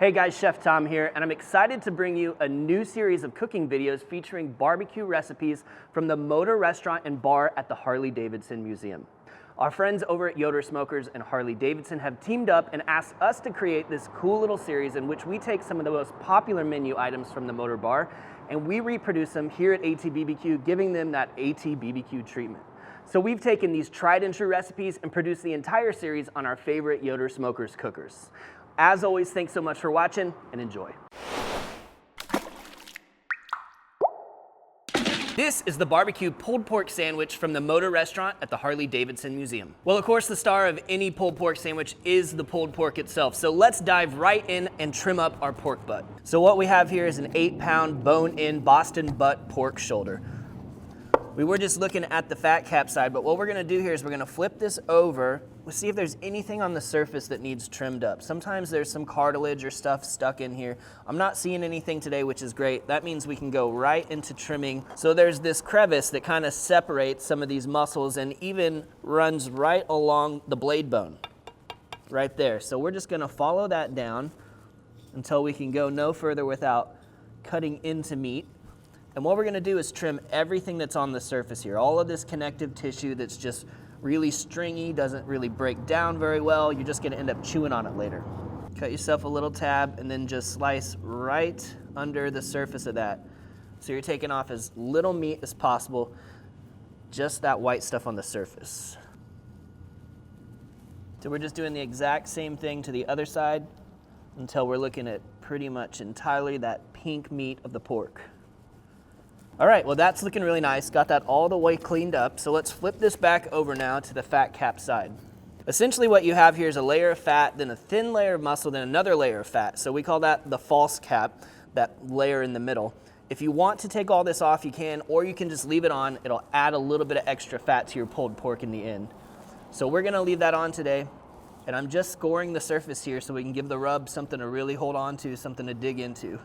Hey guys, Chef Tom here, and I'm excited to bring you a new series of cooking videos featuring barbecue recipes from the Motor Restaurant and Bar at the Harley-Davidson Museum. Our friends over at Yoder Smokers and Harley-Davidson have teamed up and asked us to create this cool little series in which we take some of the most popular menu items from the Motor Bar and we reproduce them here at ATBBQ, giving them that ATBBQ treatment. So we've taken these tried and true recipes and produced the entire series on our favorite Yoder Smokers cookers. As always, thanks so much for watching and enjoy. This is the barbecue pulled pork sandwich from the Motor Restaurant at the Harley-Davidson Museum. Well, of course, the star of any pulled pork sandwich is the pulled pork itself. So let's dive right in and trim up our pork butt. So what we have here is an 8-pound bone-in Boston butt pork shoulder. We were just looking at the fat cap side, but what we're gonna do here is we're gonna flip this over. We'll see if there's anything on the surface that needs trimmed up. Sometimes there's some cartilage or stuff stuck in here. I'm not seeing anything today, which is great. That means we can go right into trimming. So there's this crevice that kind of separates some of these muscles and even runs right along the blade bone, right there. So we're just gonna follow that down until we can go no further without cutting into meat. And what we're gonna do is trim everything that's on the surface here. All of this connective tissue that's just really stringy, doesn't really break down very well. You're just gonna end up chewing on it later. Cut yourself a little tab and then just slice right under the surface of that. So you're taking off as little meat as possible, just that white stuff on the surface. So we're just doing the exact same thing to the other side until we're looking at pretty much entirely that pink meat of the pork. All right, well that's looking really nice. Got that all the way cleaned up. So let's flip this back over now to the fat cap side. Essentially what you have here is a layer of fat, then a thin layer of muscle, then another layer of fat. So we call that the false cap, that layer in the middle. If you want to take all this off, you can, or you can just leave it on. It'll add a little bit of extra fat to your pulled pork in the end. So we're gonna leave that on today. And I'm just scoring the surface here so we can give the rub something to really hold on to, something to dig into.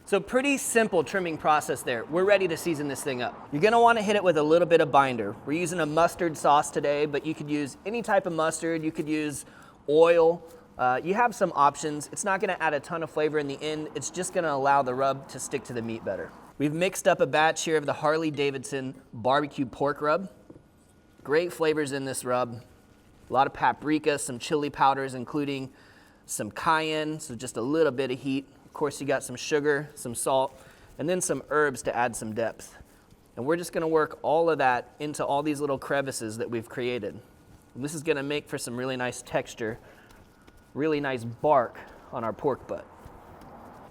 So pretty simple trimming process there. We're ready to season this thing up. You're gonna wanna hit it with a little bit of binder. We're using a mustard sauce today, but you could use any type of mustard. You could use oil. You have some options. It's not gonna add a ton of flavor in the end. It's just gonna allow the rub to stick to the meat better. We've mixed up a batch here of the Harley-Davidson barbecue pork rub. Great flavors in this rub. A lot of paprika, some chili powders, including some cayenne, so just a little bit of heat. Of course, you got some sugar, some salt, and then some herbs to add some depth. And we're just gonna work all of that into all these little crevices that we've created. And this is gonna make for some really nice texture, really nice bark on our pork butt.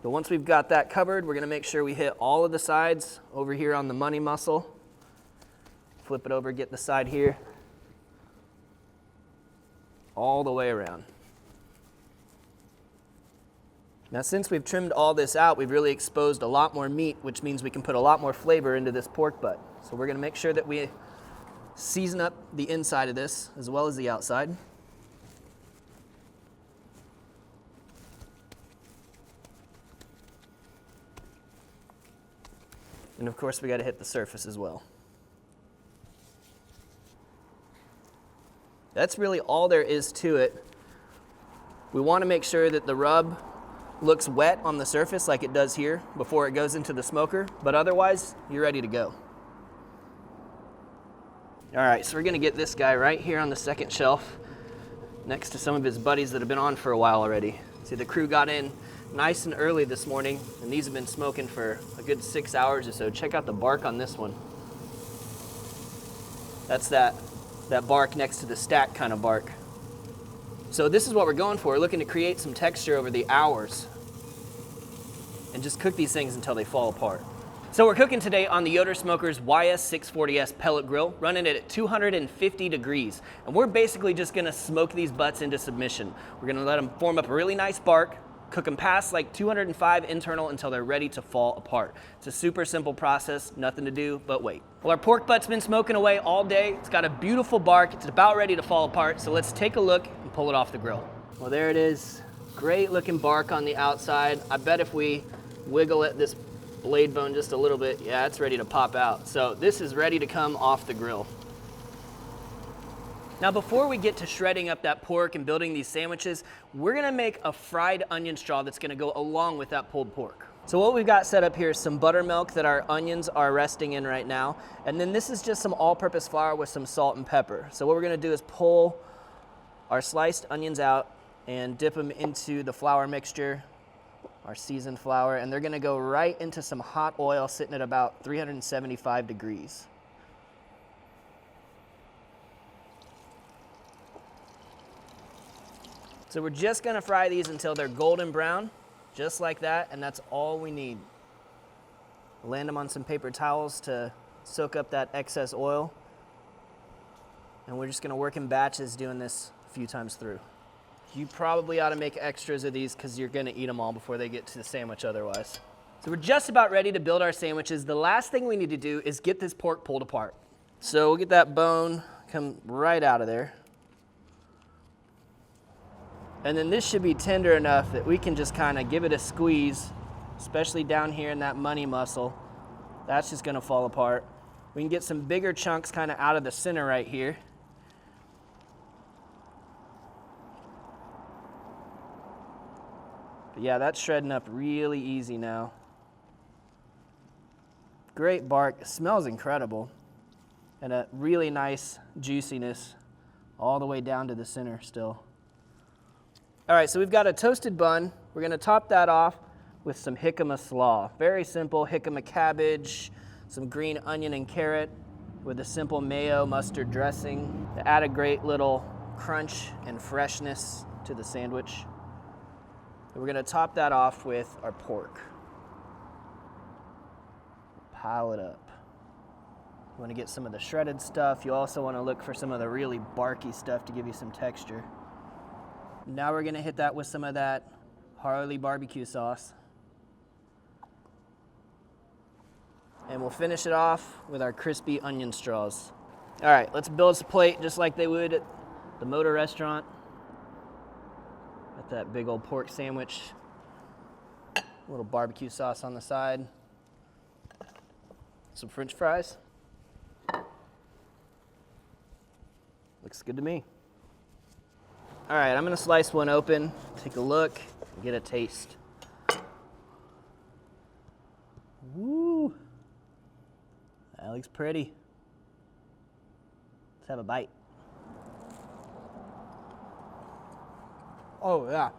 But once we've got that covered, we're gonna make sure we hit all of the sides over here on the money muscle. Flip it over, get the side here, all the way around. Now, since we've trimmed all this out, we've really exposed a lot more meat, which means we can put a lot more flavor into this pork butt. So we're gonna make sure that we season up the inside of this as well as the outside. And of course, we gotta hit the surface as well. That's really all there is to it. We wanna make sure that the rub looks wet on the surface like it does here before it goes into the smoker, but otherwise, you're ready to go. All right, so we're gonna get this guy right here on the second shelf next to some of his buddies that have been on for a while already. See, the crew got in nice and early this morning, and these have been smoking for a good 6 hours or so. Check out the bark on this one. That's that bark next to the stack kind of bark. So this is what we're going for. We're looking to create some texture over the hours and just cook these things until they fall apart. So we're cooking today on the Yoder Smokers YS640S pellet grill, running it at 250 degrees. And we're basically just gonna smoke these butts into submission. We're gonna let them form up a really nice bark, cook them past like 205 internal until they're ready to fall apart. It's a super simple process, nothing to do but wait. Well, our pork butt's been smoking away all day. It's got a beautiful bark. It's about ready to fall apart. So let's take a look and pull it off the grill. Well, there it is. Great looking bark on the outside. I bet if we wiggle at this blade bone just a little bit, yeah, it's ready to pop out. So this is ready to come off the grill. Now before we get to shredding up that pork and building these sandwiches, we're gonna make a fried onion straw that's gonna go along with that pulled pork. So what we've got set up here is some buttermilk that our onions are resting in right now. And then this is just some all-purpose flour with some salt and pepper. So what we're gonna do is pull our sliced onions out and dip them into the flour mixture, our seasoned flour, and they're gonna go right into some hot oil sitting at about 375 degrees. So we're just gonna fry these until they're golden brown, just like that, and that's all we need. Land them on some paper towels to soak up that excess oil. And we're just gonna work in batches doing this a few times through. You probably ought to make extras of these because you're gonna eat them all before they get to the sandwich otherwise. So we're just about ready to build our sandwiches. The last thing we need to do is get this pork pulled apart. So we'll get that bone come right out of there. And then this should be tender enough that we can just kind of give it a squeeze, especially down here in that money muscle. That's just gonna fall apart. We can get some bigger chunks kind of out of the center right here. But yeah, that's shredding up really easy now. Great bark, it smells incredible. And a really nice juiciness all the way down to the center still. All right, so we've got a toasted bun. We're gonna top that off with some jicama slaw. Very simple jicama cabbage, some green onion and carrot with a simple mayo mustard dressing to add a great little crunch and freshness to the sandwich. And we're gonna top that off with our pork. Pile it up. You wanna get some of the shredded stuff. You also wanna look for some of the really barky stuff to give you some texture. Now we're gonna hit that with some of that Harley barbecue sauce. And we'll finish it off with our crispy onion straws. All right, let's build us a plate just like they would at the Motor restaurant. Got that big old pork sandwich. A little barbecue sauce on the side. Some French fries. Looks good to me. All right, I'm gonna slice one open, take a look, and get a taste. Woo, that looks pretty. Let's have a bite. Oh yeah.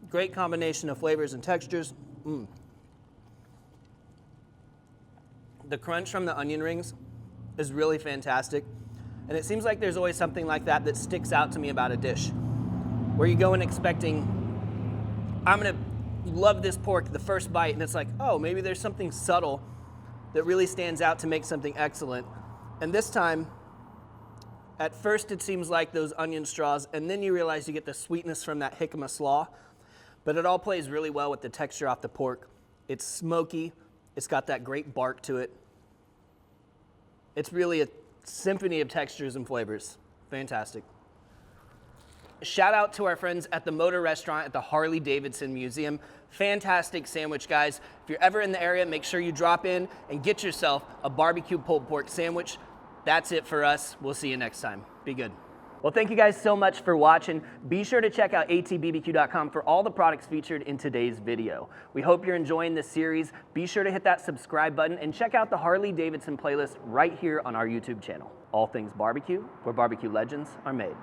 Great combination of flavors and textures. The crunch from the onion rings is really fantastic. And it seems like there's always something like that that sticks out to me about a dish. Where you go in expecting, I'm gonna love this pork the first bite, and it's like, oh, maybe there's something subtle that really stands out to make something excellent. And this time, at first it seems like those onion straws, and then you realize you get the sweetness from that jicama slaw, but it all plays really well with the texture off the pork. It's smoky, it's got that great bark to it. It's really a symphony of textures and flavors. Fantastic. Shout out to our friends at the Motor restaurant at the Harley-Davidson Museum. Fantastic sandwich, guys. If you're ever in the area, make sure you drop in and get yourself a barbecue pulled pork sandwich. That's it for us. We'll see you next time. Be good. Well, thank you guys so much for watching. Be sure to check out ATBBQ.com for all the products featured in today's video. We hope you're enjoying this series. Be sure to hit that subscribe button and check out the Harley-Davidson playlist right here on our YouTube channel. All things barbecue, where barbecue legends are made.